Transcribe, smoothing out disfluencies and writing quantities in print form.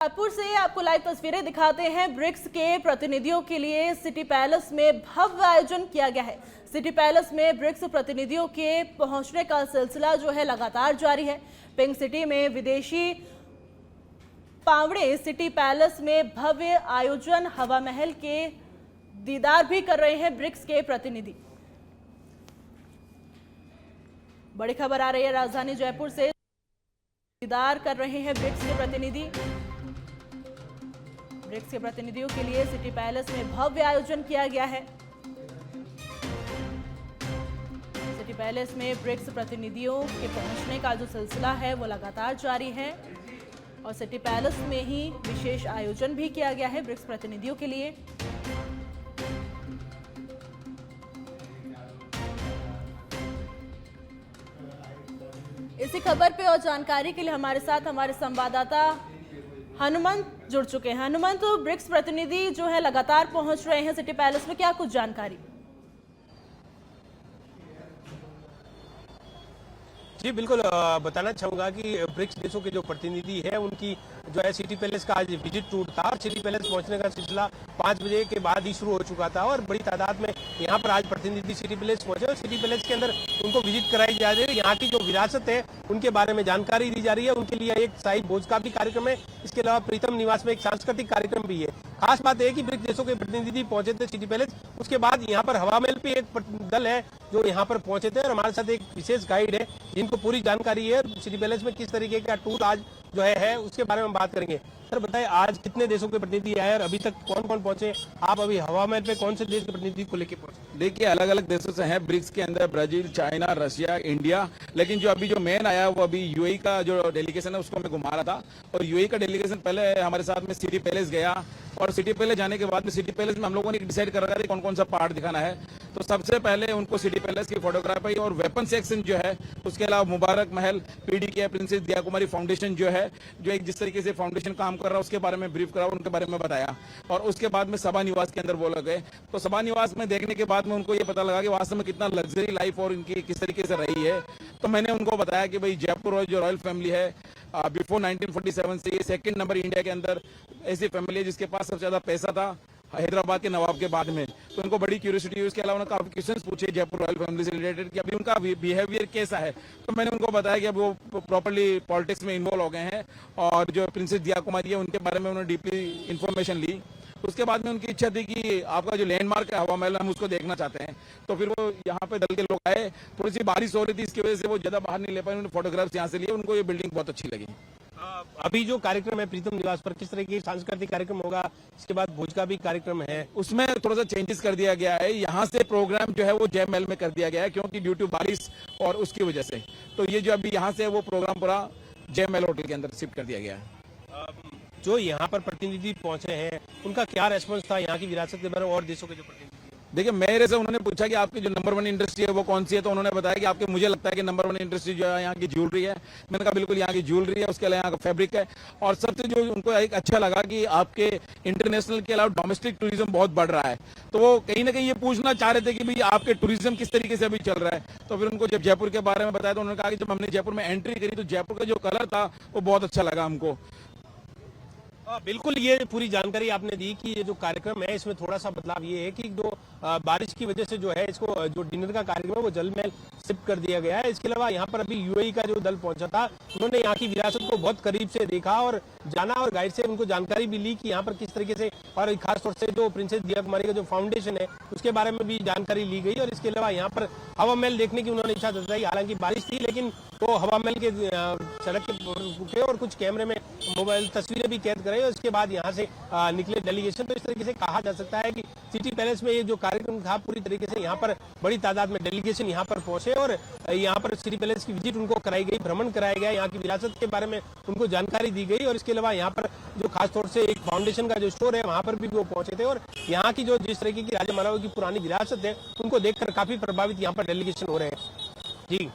जयपुर से आपको लाइव तस्वीरें दिखाते हैं। ब्रिक्स के प्रतिनिधियों के लिए सिटी पैलेस में भव्य आयोजन किया गया है। सिटी पैलेस में ब्रिक्स प्रतिनिधियों के पहुंचने का सिलसिला जो है लगातार जारी है। पिंक सिटी में विदेशी पावड़े सिटी पैलेस में भव्य आयोजन, हवा महल के दीदार भी कर रहे हैं ब्रिक्स के प्रतिनिधि। बड़ी खबर आ रही है राजधानी जयपुर से, दीदार कर रहे हैं ब्रिक्स के प्रतिनिधि। ब्रिक्स के प्रतिनिधियों के लिए सिटी पैलेस में भव्य आयोजन किया गया है। सिटी पैलेस में ब्रिक्स प्रतिनिधियों के पहुंचने का जो सिलसिला है वो लगातार जारी है और सिटी पैलेस में ही विशेष आयोजन भी किया गया है ब्रिक्स प्रतिनिधियों के लिए। इसी खबर पे और जानकारी के लिए हमारे साथ हमारे संवाददाता हनुमंत जुड़ चुके हैं। हनुमंत, ब्रिक्स प्रतिनिधि जो है लगातार पहुंच रहे हैं सिटी पैलेस में, क्या कुछ जानकारी? जी बिल्कुल, बताना चाहूँगा कि ब्रिक्स देशों के जो प्रतिनिधि है उनकी जो है सिटी पैलेस का आज विजिट टूर था और सिटी पैलेस पहुंचने का सिलसिला 5 बजे के बाद ही शुरू हो चुका था और बड़ी तादाद में यहाँ पर आज प्रतिनिधि सिटी पैलेस पहुंचे और सिटी पैलेस के अंदर उनको विजिट कराई जा रही है। यहाँ की जो विरासत है उनके बारे में जानकारी दी जा रही है। उनके लिए एक शाही भोज का भी कार्यक्रम है, इसके अलावा प्रीतम निवास में एक सांस्कृतिक कार्यक्रम भी है। खास बात है कि ब्रिक्स देशों के प्रतिनिधि पहुंचे थे सिटी पैलेस, उसके बाद यहाँ पर हवा महल पे एक दल है जो यहाँ पर पहुंचे थे और हमारे साथ एक विशेष गाइड है जिनको पूरी जानकारी है सिटी पैलेस में किस तरीके का टूर आज जो है उसके बारे में बात करेंगे। सर बताएं, आज कितने देशों के प्रतिनिधि आए और अभी तक कौन कौन पहुंचे? आप अभी हवा महल पे कौन से देश के प्रतिनिधि को लेके पहुंचे? देखिए, अलग अलग देशों से हैं ब्रिक्स के अंदर, ब्राजील, चाइना, रशिया, इंडिया, लेकिन जो अभी जो मेन आया वो अभी यूएई का जो डेलीगेशन है उसको मैं घुमा रहा था और यूएई का डेलीगेशन पहले हमारे साथ में सिटी पैलेस गया और सिटी पैलेस जाने के बाद में सिटी पैलेस में हम लोगों ने डिसाइड कर रखा था कौन कौन सा पार्ट दिखाना है। तो सबसे पहले उनको सिटी पैलेस की फोटोग्राफी और वेपन सेक्शन जो है, उसके अलावा मुबारक महल, पीडीके प्रिंसेस दिया कुमारी फाउंडेशन जो है, जो एक जिस तरीके से फाउंडेशन काम कर रहा है उसके बारे में ब्रीफ करा, उनके बारे में बताया और उसके बाद में सभा निवास के अंदर वो लग गए। तो सभा निवास में देखने के बाद में उनको ये पता लगा कि वास्तव में कितना लग्जरी लाइफ और इनकी किस तरीके से रही है। तो मैंने उनको बताया कि भाई जयपुर जो रॉयल फैमिली है बिफोर 1947 से ये सेकंड नंबर इंडिया के अंदर ऐसी फैमिली है जिसके पास सबसे ज्यादा पैसा था हैदराबाद के नवाब के बाद में। तो उनको बड़ी क्यूरियोसिटी हुई। उसके अलावा उन्होंने काफी क्वेश्चंस पूछे जयपुर रॉयल फैमिली से रिलेटेड कि अभी उनका बिहेवियर कैसा है। तो मैंने उनको बताया कि अब वो प्रॉपर्ली पॉलिटिक्स में इन्वॉल्व हो गए हैं और जो प्रिंसेस दिया कुमारी है उनके बारे में उन्होंने डीपली इन्फॉर्मेशन ली। उसके बाद में उनकी इच्छा थी कि आपका जो लैंडमार्क है हवा महल, हम उसको देखना चाहते हैं। तो फिर वो यहाँ पे दल के लोग आए, थोड़ी सी बारिश हो रही थी इसकी वजह से वो ज्यादा बाहर नहीं ले पाए, उन्होंने फोटोग्राफ्स यहाँ से लिए, उनको ये बिल्डिंग बहुत अच्छी लगी। अभी जो कार्यक्रम है प्रीतम निवास पर, किस तरह की सांस्कृतिक कार्यक्रम होगा? इसके बाद भोज का भी कार्यक्रम है, उसमें थोड़ा सा चेंजेस कर दिया गया है। यहाँ से प्रोग्राम जो है वो जय महल में कर दिया गया है क्योंकि ड्यू टू बारिश और उसकी वजह से। तो ये जो अभी यहाँ से वो प्रोग्राम पूरा जय महल होटल के अंदर शिफ्ट कर दिया गया है। जो यहाँ पर प्रतिनिधि पहुंचे हैं उनका क्या रेस्पॉन्स था यहाँ की विरासत के बारे में और देशों के जो प्रतिनिधि? देखिए, मेरे से उन्होंने पूछा कि आपकी जो नंबर 1 इंडस्ट्री है वो कौन सी है, तो उन्होंने बताया कि आपके मुझे लगता है कि नंबर 1 इंडस्ट्री जो है यहाँ की ज्वेलरी है। मैंने कहा बिल्कुल यहाँ की ज्वेलरी है, उसके अलावा यहाँ का फैब्रिक है और सबसे जो उनको एक अच्छा लगा कि आपके इंटरनेशनल के अलावा डोमेस्टिक टूरिज्म बहुत बढ़ रहा है। तो वो कहीं ना कहीं ये पूछना चाह रहे थे कि भाई आपके टूरिज्म किस तरीके से अभी चल रहा है। तो फिर उनको जब जयपुर के बारे में बताया तो उन्होंने कहा कि जब हमने जयपुर में एंट्री करी तो जयपुर का जो कलर था वो बहुत अच्छा लगा हमको। बिल्कुल, ये पूरी जानकारी आपने दी कि ये जो कार्यक्रम है इसमें थोड़ा सा बदलाव ये है कि जो बारिश की वजह से जो है इसको जो डिनर का कार्यक्रम है वो जल महल शिफ्ट कर दिया गया है। इसके अलावा यहाँ पर अभी यूएई का जो दल पहुंचा था उन्होंने यहाँ की विरासत को बहुत करीब से देखा और जाना और गाइड से उनको जानकारी भी ली कि यहाँ पर किस तरीके से, और खासतौर से जो प्रिंसेस दिया कुमारी का जो फाउंडेशन है उसके बारे में भी जानकारी ली गई। और इसके अलावा यहाँ पर हवा महल देखने की उन्होंने इच्छा जताई। हालांकि बारिश थी लेकिन वो हवा महल के सड़क के रुके और कुछ कैमरे में मोबाइल तस्वीरें भी कैद कराई और इसके बाद यहाँ से निकले डेलीगेशन। तो इस तरीके से कहा जा सकता है कि सिटी पैलेस में ये जो कार्यक्रम था पूरी तरीके से यहाँ पर बड़ी तादाद में डेलीगेशन यहाँ पर पहुंचे और यहाँ पर सिटी पैलेस की विजिट उनको कराई गई, भ्रमण कराया गया, यहाँ की विरासत के बारे में उनको जानकारी दी गई। और इसके अलावा यहाँ पर जो खासतौर से एक फाउंडेशन का जो स्टोर है वहाँ पर भी वो पहुंचे थे और यहाँ की जो जिस तरीके की राजा महाराजाओं की पुरानी विरासत है उनको देखकर काफी प्रभावित यहाँ पर डेलीगेशन हो रहे हैं। जी।